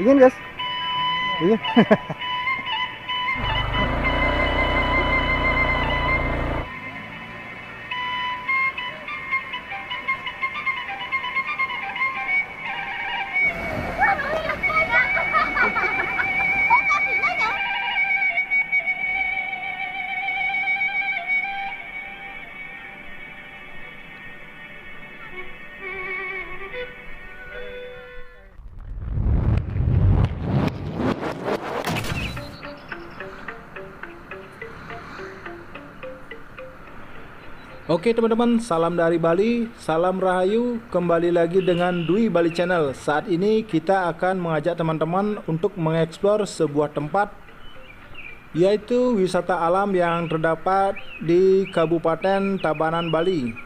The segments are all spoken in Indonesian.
Ingin guys? Ingin. Oke teman-teman, salam dari Bali, salam Rahayu, kembali lagi dengan Dwi Bali Channel. Saat ini kita akan mengajak teman-teman untuk mengeksplor sebuah tempat, yaitu wisata alam yang terdapat di Kabupaten Tabanan, Bali.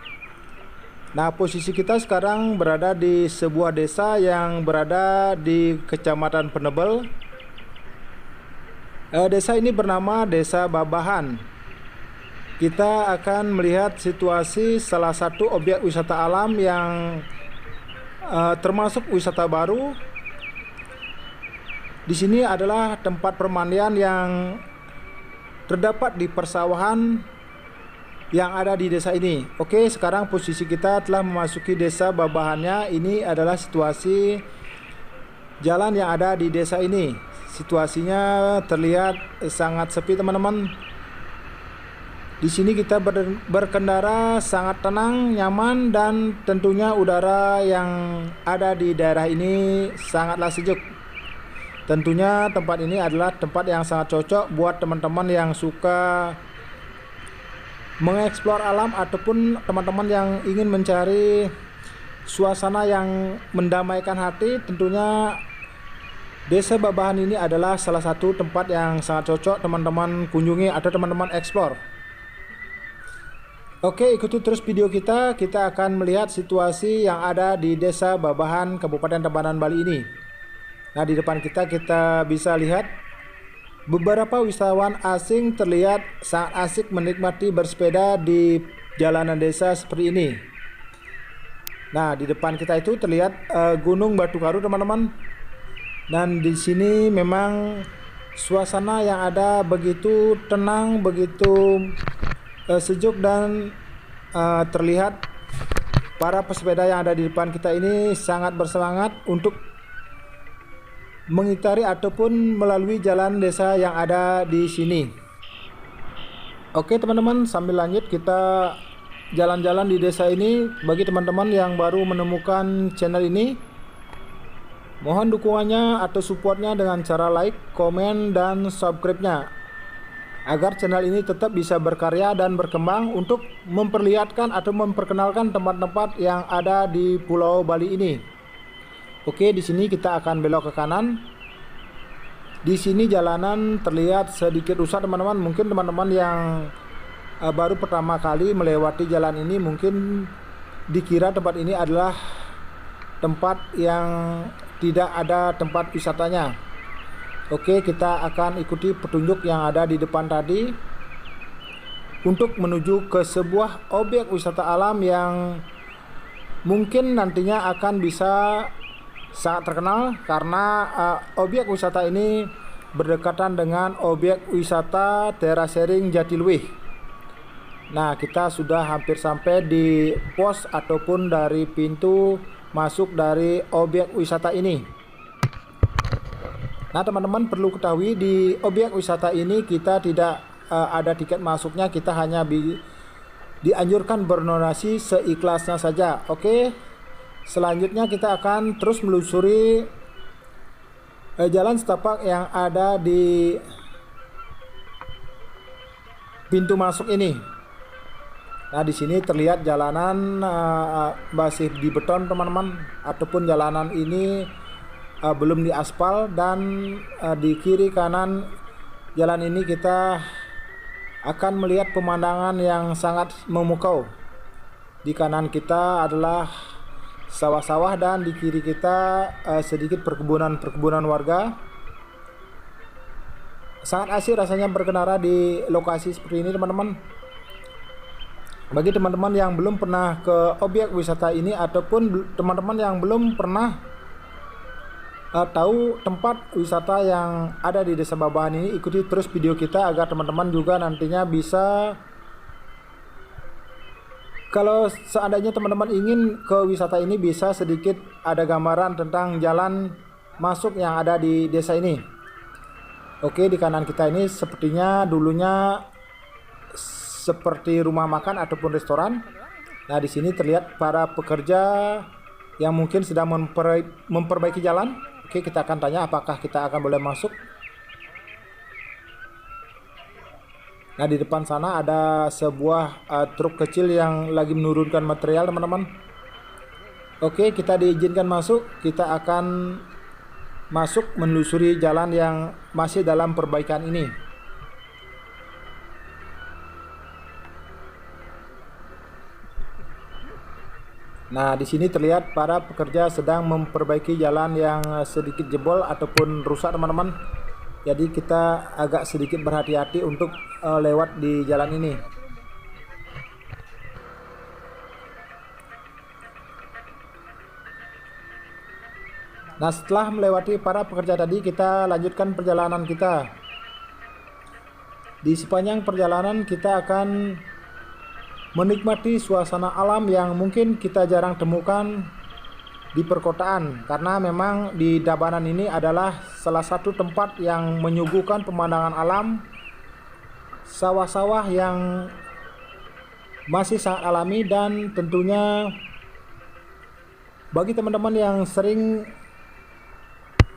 Nah, posisi kita sekarang berada di sebuah desa yang berada di Kecamatan Penebel. Desa ini bernama Desa Babahan. Kita akan melihat situasi salah satu objek wisata alam yang termasuk wisata baru. Di sini adalah tempat permandian yang terdapat di persawahan yang ada di desa ini. Oke, sekarang posisi kita telah memasuki desa Babahannya. Ini adalah situasi jalan yang ada di desa ini. Situasinya terlihat sangat sepi teman-teman. Di sini kita berkendara sangat tenang, nyaman, dan tentunya udara yang ada di daerah ini sangatlah sejuk. Tentunya tempat ini adalah tempat yang sangat cocok buat teman-teman yang suka mengeksplor alam ataupun teman-teman yang ingin mencari suasana yang mendamaikan hati. Tentunya Desa Babahan ini adalah salah satu tempat yang sangat cocok teman-teman kunjungi atau teman-teman eksplor. Oke, ikuti terus video kita. Kita akan melihat situasi yang ada di Desa Babahan, Kabupaten Tabanan, Bali ini. Nah, di depan kita bisa lihat beberapa wisatawan asing terlihat sangat asik menikmati bersepeda di jalanan desa seperti ini. Nah, di depan kita itu terlihat Gunung Batu Karu, teman-teman. Dan di sini memang suasana yang ada begitu tenang, begitu sejuk, dan terlihat para pesepeda yang ada di depan kita ini sangat bersemangat untuk mengitari ataupun melalui jalan desa yang ada di sini. Oke teman-teman, sambil lanjut kita jalan-jalan di desa ini. Bagi teman-teman yang baru menemukan channel ini, mohon dukungannya atau supportnya dengan cara like, komen, dan subscribe-nya, agar channel ini tetap bisa berkarya dan berkembang untuk memperlihatkan atau memperkenalkan tempat-tempat yang ada di Pulau Bali ini. Oke, di sini kita akan belok ke kanan. Di sini jalanan terlihat sedikit rusak teman-teman. Mungkin teman-teman yang baru pertama kali melewati jalan ini mungkin dikira tempat ini adalah tempat yang tidak ada tempat wisatanya. Oke, kita akan ikuti petunjuk yang ada di depan tadi untuk menuju ke sebuah objek wisata alam yang mungkin nantinya akan bisa sangat terkenal karena objek wisata ini berdekatan dengan objek wisata Terasering Jatiluwih. Nah, kita sudah hampir sampai di pos ataupun dari pintu masuk dari objek wisata ini. Nah teman-teman perlu ketahui, di objek wisata ini kita tidak ada tiket masuknya, kita hanya dianjurkan berdonasi seikhlasnya saja. Oke, selanjutnya kita akan terus melusuri jalan setapak yang ada di pintu masuk ini. Nah di sini terlihat jalanan masih di beton teman-teman, ataupun jalanan ini belum diaspal, dan di kiri kanan jalan ini kita akan melihat pemandangan yang sangat memukau. Di kanan kita adalah sawah-sawah dan di kiri kita sedikit perkebunan warga. Sangat asik rasanya berkendara di lokasi seperti ini teman-teman. Bagi teman-teman yang belum pernah ke objek wisata ini ataupun teman-teman yang belum pernah tahu tempat wisata yang ada di Desa Babahan ini, ikuti terus video kita agar teman-teman juga nantinya bisa, kalau seandainya teman-teman ingin ke wisata ini, bisa sedikit ada gambaran tentang jalan masuk yang ada di desa ini. Oke, di kanan kita ini sepertinya dulunya seperti rumah makan ataupun restoran. Nah, di sini terlihat para pekerja yang mungkin sedang memperbaiki jalan. Oke, kita akan tanya apakah kita akan boleh masuk. Nah, di depan sana ada sebuah truk kecil yang lagi menurunkan material, teman-teman. Oke, kita diizinkan masuk. Kita akan masuk menelusuri jalan yang masih dalam perbaikan ini. Nah, di sini terlihat para pekerja sedang memperbaiki jalan yang sedikit jebol ataupun rusak, teman-teman. Jadi kita agak sedikit berhati-hati untuk lewat di jalan ini. Nah, setelah melewati para pekerja tadi, kita lanjutkan perjalanan kita. Di sepanjang perjalanan kita akan menikmati suasana alam yang mungkin kita jarang temukan di perkotaan, karena memang di Tabanan ini adalah salah satu tempat yang menyuguhkan pemandangan alam, sawah-sawah yang masih sangat alami, dan tentunya bagi teman-teman yang sering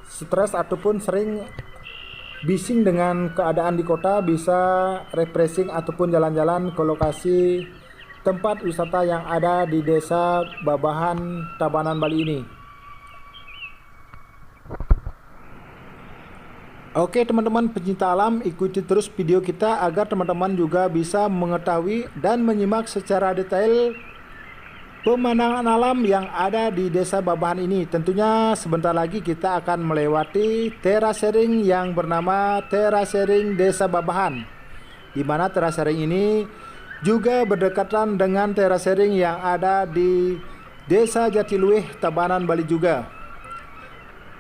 stres ataupun sering bising dengan keadaan di kota, bisa refreshing ataupun jalan-jalan ke lokasi tempat wisata yang ada di Desa Babahan, Tabanan, Bali ini. Oke teman-teman pecinta alam, ikuti terus video kita agar teman-teman juga bisa mengetahui dan menyimak secara detail pemandangan alam yang ada di Desa Babahan ini. Tentunya sebentar lagi kita akan melewati terasering yang bernama Terasering Desa Babahan, di mana terasering ini juga berdekatan dengan terasering yang ada di Desa Jatiluwih, Tabanan, Bali juga.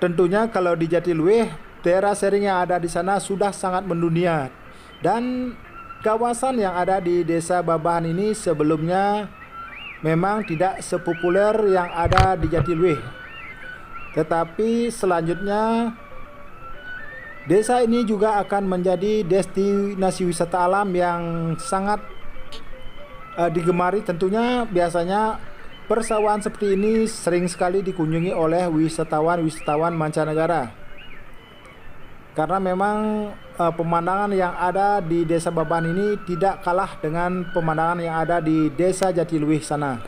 Tentunya kalau di Jatiluwih, terasering yang ada di sana sudah sangat mendunia, dan kawasan yang ada di Desa Babahan ini sebelumnya memang tidak sepopuler yang ada di Jatiluwih. Tetapi selanjutnya desa ini juga akan menjadi destinasi wisata alam yang sangat digemari. Tentunya biasanya persawahan seperti ini sering sekali dikunjungi oleh wisatawan mancanegara, karena memang pemandangan yang ada di Desa Babahan ini tidak kalah dengan pemandangan yang ada di Desa Jatiluwih sana.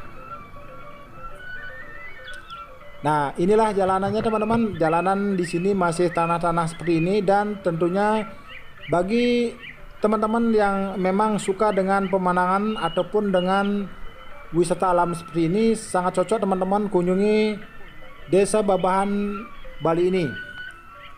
Nah, inilah jalanannya teman-teman. Jalanan di sini masih tanah-tanah seperti ini, dan tentunya bagi teman-teman yang memang suka dengan pemandangan ataupun dengan wisata alam seperti ini, sangat cocok teman-teman kunjungi Desa Babahan, Bali ini.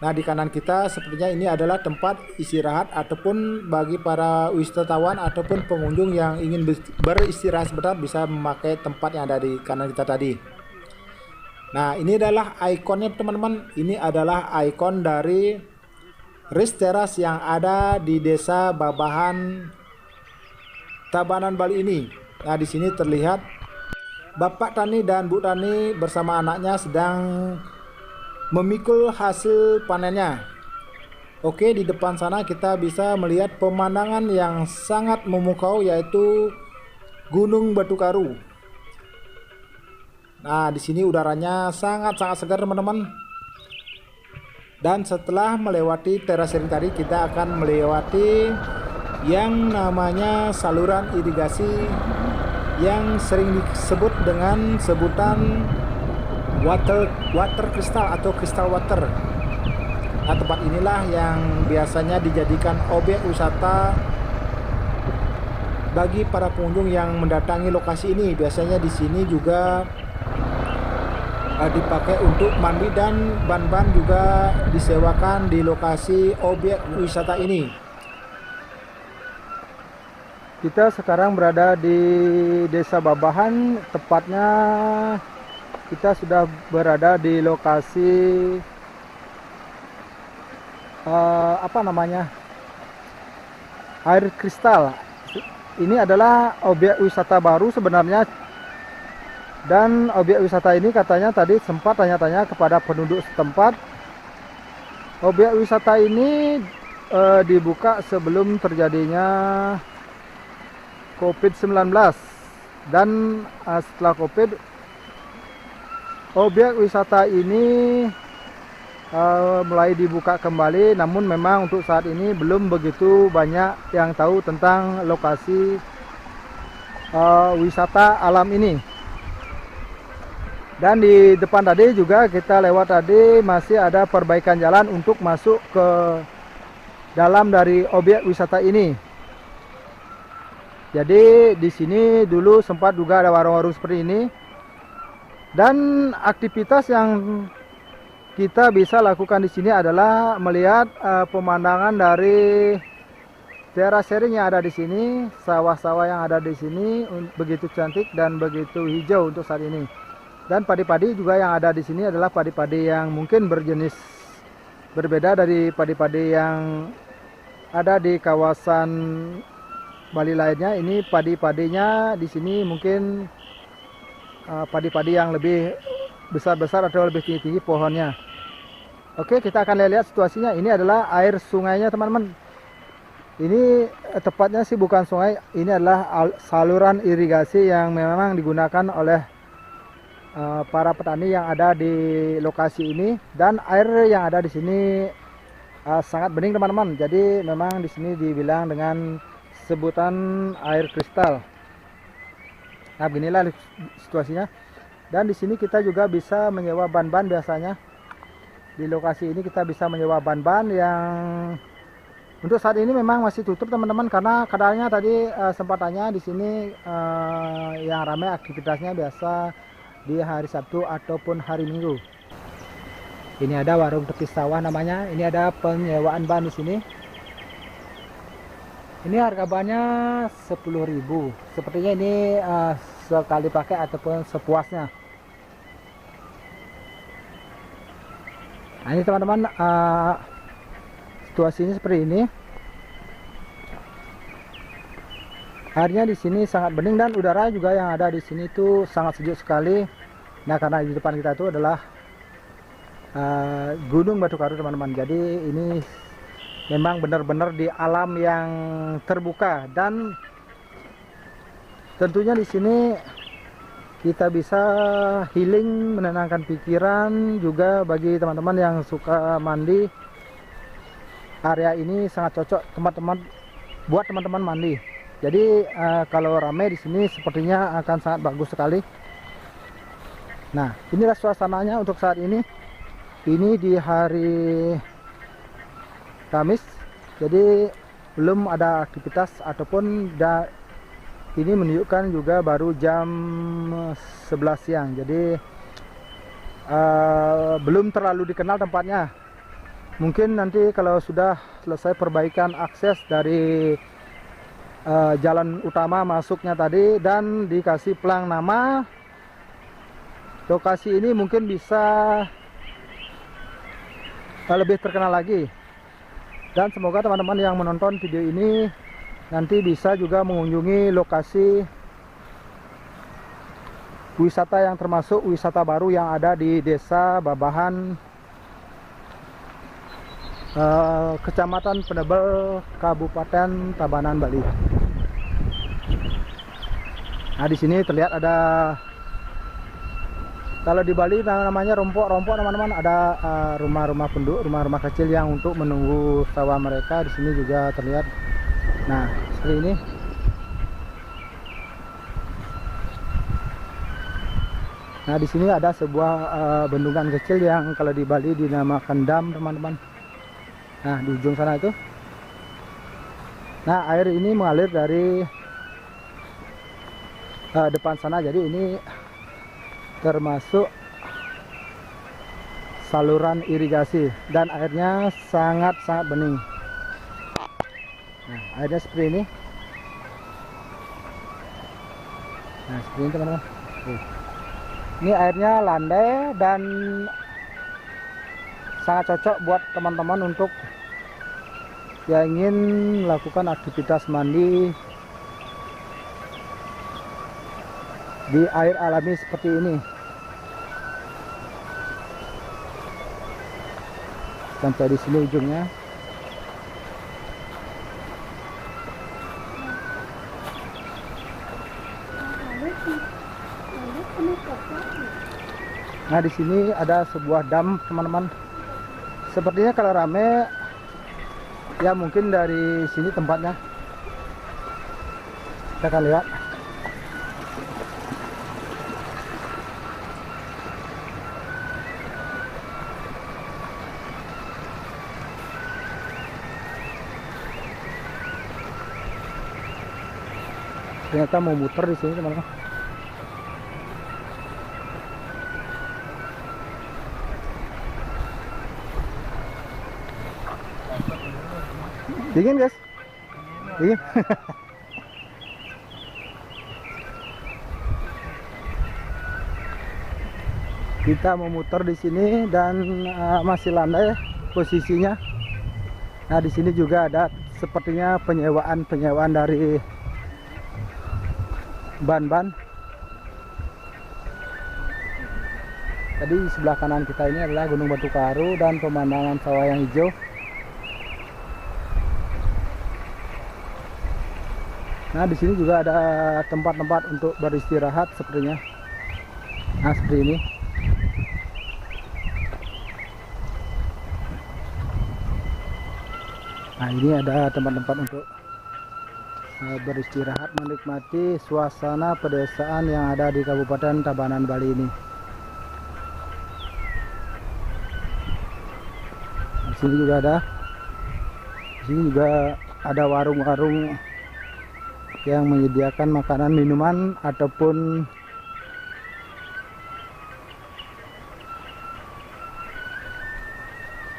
Nah, di kanan kita sepertinya ini adalah tempat istirahat ataupun bagi para wisatawan ataupun pengunjung yang ingin beristirahat sebentar bisa memakai tempat yang ada di kanan kita tadi. Nah, ini adalah ikonnya teman-teman. Ini adalah ikon dari Ris Teras yang ada di Desa Babahan, Tabanan, Bali ini. Nah, di sini terlihat Bapak Tani dan Bu Tani bersama anaknya sedang memikul hasil panennya. Oke, di depan sana kita bisa melihat pemandangan yang sangat memukau, yaitu Gunung Batu Karu. Nah, di sini udaranya sangat-sangat segar teman-teman. Dan setelah melewati terasering tadi, kita akan melewati yang namanya saluran irigasi yang sering disebut dengan sebutan water crystal atau crystal water. Nah, tempat inilah yang biasanya dijadikan objek wisata bagi para pengunjung yang mendatangi lokasi ini. Biasanya di sini juga dipakai untuk mandi, dan ban-ban juga disewakan di lokasi objek wisata ini. Kita sekarang berada di Desa Babahan, tepatnya kita sudah berada di lokasi apa namanya, air kristal. Ini adalah objek wisata baru sebenarnya, dan objek wisata ini katanya tadi sempat tanya-tanya kepada penduduk setempat. Objek wisata ini dibuka sebelum terjadinya COVID-19, dan setelah COVID, objek wisata ini mulai dibuka kembali. Namun memang untuk saat ini belum begitu banyak yang tahu tentang lokasi wisata alam ini. Dan di depan tadi juga kita lewat tadi masih ada perbaikan jalan untuk masuk ke dalam dari objek wisata ini. Jadi di sini dulu sempat juga ada warung-warung seperti ini, dan aktivitas yang kita bisa lakukan di sini adalah melihat pemandangan dari teras sharing yang ada di sini, sawah-sawah yang ada di sini begitu cantik dan begitu hijau untuk saat ini. Dan padi-padi juga yang ada di sini adalah padi-padi yang mungkin berjenis berbeda dari padi-padi yang ada di kawasan Bali lainnya. Ini padi-padinya di sini mungkin padi-padi yang lebih besar-besar atau lebih tinggi-tinggi pohonnya. Oke, kita akan lihat situasinya. Ini adalah air sungainya teman-teman. Ini tepatnya sih bukan sungai, ini adalah saluran irigasi yang memang digunakan oleh para petani yang ada di lokasi ini. Dan air yang ada di sini sangat bening teman-teman. Jadi memang di sini dibilang dengan sebutan air kristal. Nah, beginilah situasinya. Dan di sini kita juga bisa menyewa ban-ban biasanya. Di lokasi ini kita bisa menyewa ban-ban yang untuk saat ini memang masih tutup teman-teman, karena kadarnya tadi sempat tanya di sini yang ramai aktivitasnya biasa di hari Sabtu ataupun hari Minggu. Ini ada warung tepi sawah namanya. Ini ada penyewaan ban di sini. Ini harga bannya 10.000. Sepertinya ini sekali pakai ataupun sepuasnya. Nah, ini teman-teman, situasinya seperti ini. Airnya di sini sangat bening dan udara juga yang ada di sini itu sangat sejuk sekali. Nah, karena di depan kita itu adalah Gunung Batu Karu teman-teman. Jadi ini memang benar-benar di alam yang terbuka, dan tentunya di sini kita bisa healing, menenangkan pikiran. Juga bagi teman-teman yang suka mandi, area ini sangat cocok buat teman-teman mandi. Jadi kalau ramai di sini sepertinya akan sangat bagus sekali. Nah, inilah suasananya untuk saat ini. Ini di hari Kamis, jadi belum ada aktivitas ataupun ini menunjukkan juga baru jam 11 siang. Jadi belum terlalu dikenal tempatnya. Mungkin nanti kalau sudah selesai perbaikan akses dari jalan utama masuknya tadi dan dikasih pelang nama, lokasi ini mungkin bisa lebih terkenal lagi. Dan semoga teman-teman yang menonton video ini nanti bisa juga mengunjungi lokasi wisata yang termasuk wisata baru yang ada di Desa Babahan, Kecamatan Penebel, Kabupaten Tabanan, Bali. Nah, di sini terlihat ada, kalau di Bali namanya rompok-rompok teman-teman, ada rumah-rumah penduduk, rumah-rumah kecil yang untuk menunggu sawah mereka. Di sini juga terlihat. Nah, seperti ini. Nah, di sini ada sebuah bendungan kecil yang kalau di Bali dinamakan dam, teman-teman. Nah, di ujung sana itu. Nah, air ini mengalir dari depan sana. Jadi ini termasuk saluran irigasi dan airnya sangat-sangat bening. Nah, airnya seperti ini. Nah, seperti ini teman-teman. Ini airnya landai dan sangat cocok buat teman-teman untuk yang ingin melakukan aktivitas mandi di air alami seperti ini. Sampai di sini ujungnya. Nah, di sini ada sebuah dam, teman-teman. Sepertinya kalau rame, ya mungkin dari sini tempatnya. Kita akan lihat. Ternyata mau muter di sini, teman-teman. Dingin, guys? Dingin. Kita memutar di sini dan masih landai posisinya. Nah, di sini juga ada sepertinya penyewaan dari ban-ban. Tadi di sebelah kanan kita ini adalah Gunung Batu Karu dan pemandangan sawah yang hijau. Nah, di sini juga ada tempat-tempat untuk beristirahat sepertinya. Nah, seperti ini. Nah, ini ada tempat-tempat untuk beristirahat, menikmati suasana pedesaan yang ada di Kabupaten Tabanan, Bali ini. Di sini juga ada warung-warung yang menyediakan makanan, minuman ataupun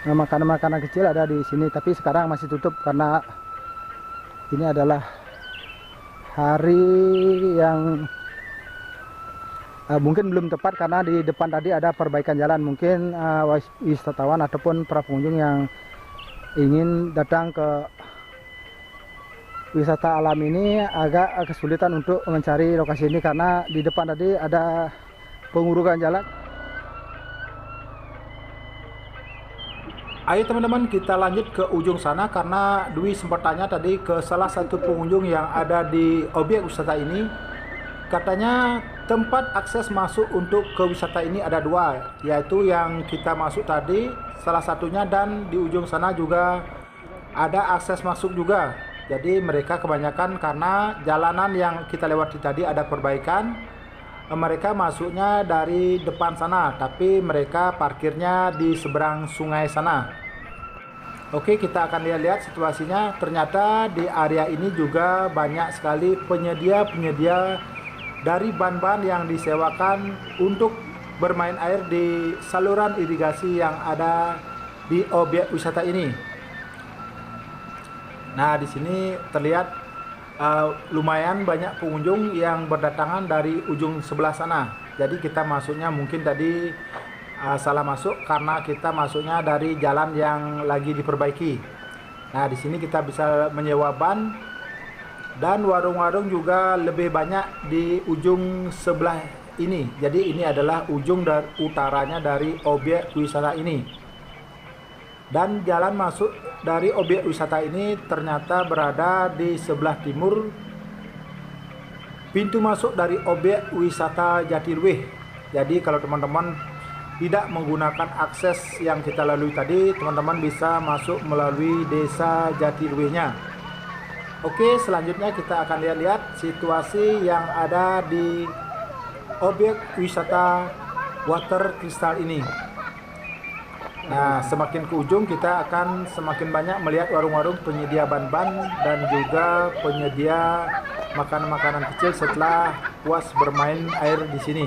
makanan-makanan kecil ada di sini, tapi sekarang masih tutup karena ini adalah hari yang mungkin belum tepat karena di depan tadi ada perbaikan jalan. Mungkin wisatawan ataupun para pengunjung yang ingin datang ke wisata alam ini agak kesulitan untuk mencari lokasi ini karena di depan tadi ada pengurukan jalan. Ayo teman-teman, kita lanjut ke ujung sana karena Dwi sempat tanya tadi ke salah satu pengunjung yang ada di objek wisata ini. Katanya tempat akses masuk untuk ke wisata ini ada dua, yaitu yang kita masuk tadi salah satunya, dan di ujung sana juga ada akses masuk juga. Jadi mereka kebanyakan karena jalanan yang kita lewati tadi ada perbaikan, mereka masuknya dari depan sana, tapi mereka parkirnya di seberang sungai sana. Oke, kita akan lihat-lihat situasinya. Ternyata di area ini juga banyak sekali penyedia-penyedia dari ban-ban yang disewakan untuk bermain air di saluran irigasi yang ada di objek wisata ini. Nah, di sini terlihat lumayan banyak pengunjung yang berdatangan dari ujung sebelah sana. Jadi kita masuknya mungkin tadi salah masuk karena kita masuknya dari jalan yang lagi diperbaiki. Nah, di sini kita bisa menyewa ban, dan warung-warung juga lebih banyak di ujung sebelah ini. Jadi ini adalah ujung utaranya dari objek wisata ini. Dan jalan masuk dari objek wisata ini ternyata berada di sebelah timur pintu masuk dari objek wisata Jatiluwih. Jadi kalau teman-teman tidak menggunakan akses yang kita lalui tadi, teman-teman bisa masuk melalui desa Jatiluwihnya. Oke, selanjutnya kita akan lihat-lihat situasi yang ada di objek wisata water crystal ini. Nah, semakin ke ujung kita akan semakin banyak melihat warung-warung penyedia ban-ban dan juga penyedia makanan-makanan kecil setelah puas bermain air di sini.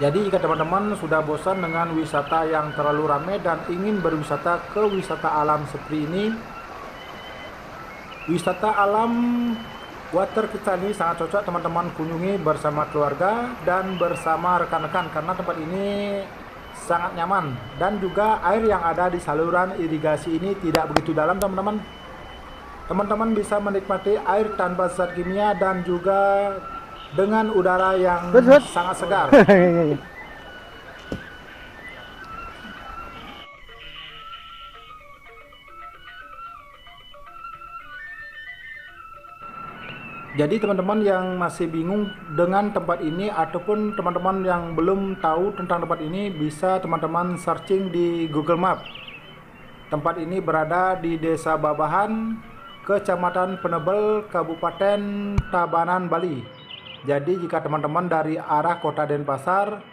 Jadi jika teman-teman sudah bosan dengan wisata yang terlalu ramai dan ingin berwisata ke wisata alam seperti ini, wisata alam Water Crystal ini sangat cocok teman-teman kunjungi bersama keluarga dan bersama rekan-rekan karena tempat ini sangat nyaman, dan juga air yang ada di saluran irigasi ini tidak begitu dalam teman-teman. Teman-teman bisa menikmati air tanpa zat kimia dan juga dengan udara yang sangat segar. Jadi teman-teman yang masih bingung dengan tempat ini ataupun teman-teman yang belum tahu tentang tempat ini, bisa teman-teman searching di Google Map. Tempat ini berada di Desa Babahan, Kecamatan Penebel, Kabupaten Tabanan, Bali. Jadi jika teman-teman dari arah Kota Denpasar,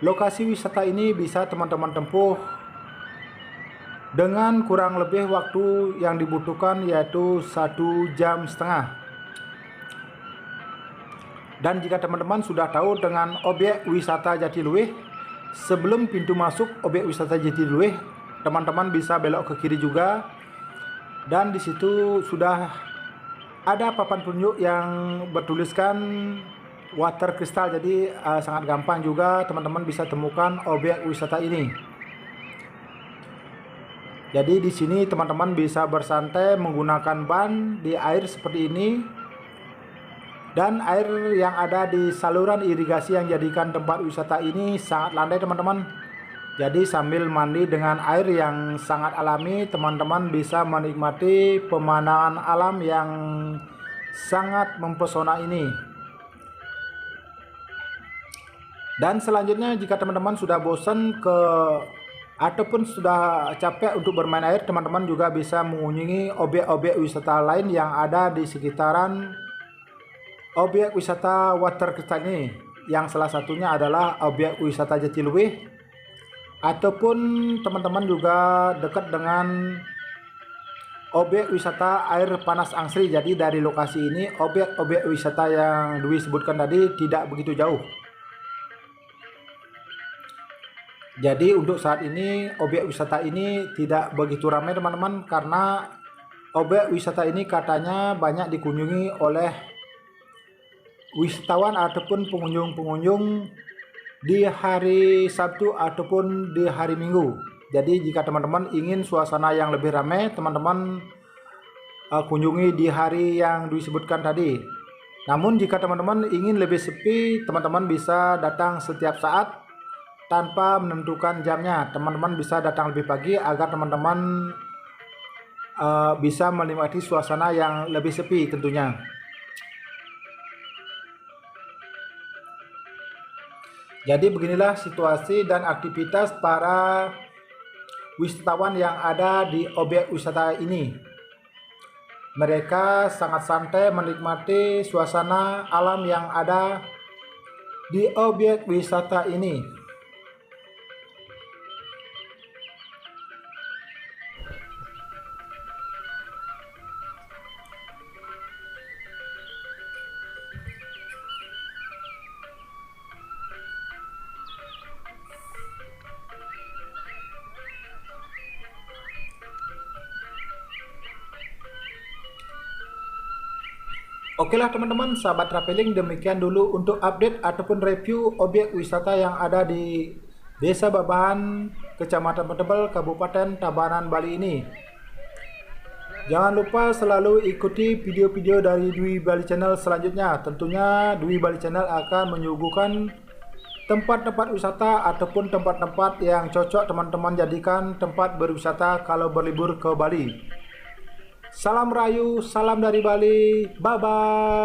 lokasi wisata ini bisa teman-teman tempuh dengan kurang lebih waktu yang dibutuhkan yaitu 1,5 jam. Dan jika teman-teman sudah tahu dengan objek wisata Jatiluwih, sebelum pintu masuk objek wisata Jatiluwih, teman-teman bisa belok ke kiri juga. Dan di situ sudah ada papan penunjuk yang bertuliskan Water Crystal. Jadi sangat gampang juga teman-teman bisa temukan objek wisata ini. Jadi di sini teman-teman bisa bersantai menggunakan ban di air seperti ini. Dan air yang ada di saluran irigasi yang jadikan tempat wisata ini sangat landai teman-teman. Jadi sambil mandi dengan air yang sangat alami, teman-teman bisa menikmati pemandangan alam yang sangat mempesona ini. Dan selanjutnya jika teman-teman sudah bosan ataupun sudah capek untuk bermain air, teman-teman juga bisa mengunjungi objek-objek wisata lain yang ada di sekitaran objek wisata Water Crystal ini, yang salah satunya adalah objek wisata Jatiluwih, ataupun teman-teman juga dekat dengan objek wisata air panas Angsri. Jadi dari lokasi ini objek-objek wisata yang Dwi sebutkan tadi tidak begitu jauh. Jadi untuk saat ini objek wisata ini tidak begitu ramai teman-teman, karena objek wisata ini katanya banyak dikunjungi oleh wisatawan ataupun pengunjung-pengunjung di hari Sabtu ataupun di hari Minggu. Jadi jika teman-teman ingin suasana yang lebih ramai, teman-teman kunjungi di hari yang disebutkan tadi. Namun jika teman-teman ingin lebih sepi, teman-teman bisa datang setiap saat tanpa menentukan jamnya. Teman-teman bisa datang lebih pagi agar teman-teman bisa menikmati suasana yang lebih sepi tentunya. Jadi beginilah situasi dan aktivitas para wisatawan yang ada di objek wisata ini. Mereka sangat santai menikmati suasana alam yang ada di objek wisata ini. Oke lah teman-teman, sahabat traveling, demikian dulu untuk update ataupun review objek wisata yang ada di Desa Babahan, Kecamatan Penebel, Kabupaten Tabanan, Bali ini. Jangan lupa selalu ikuti video-video dari Dwi Bali Channel selanjutnya. Tentunya Dwi Bali Channel akan menyuguhkan tempat-tempat wisata ataupun tempat-tempat yang cocok teman-teman jadikan tempat berwisata kalau berlibur ke Bali. Salam Rayu, salam dari Bali, bye-bye.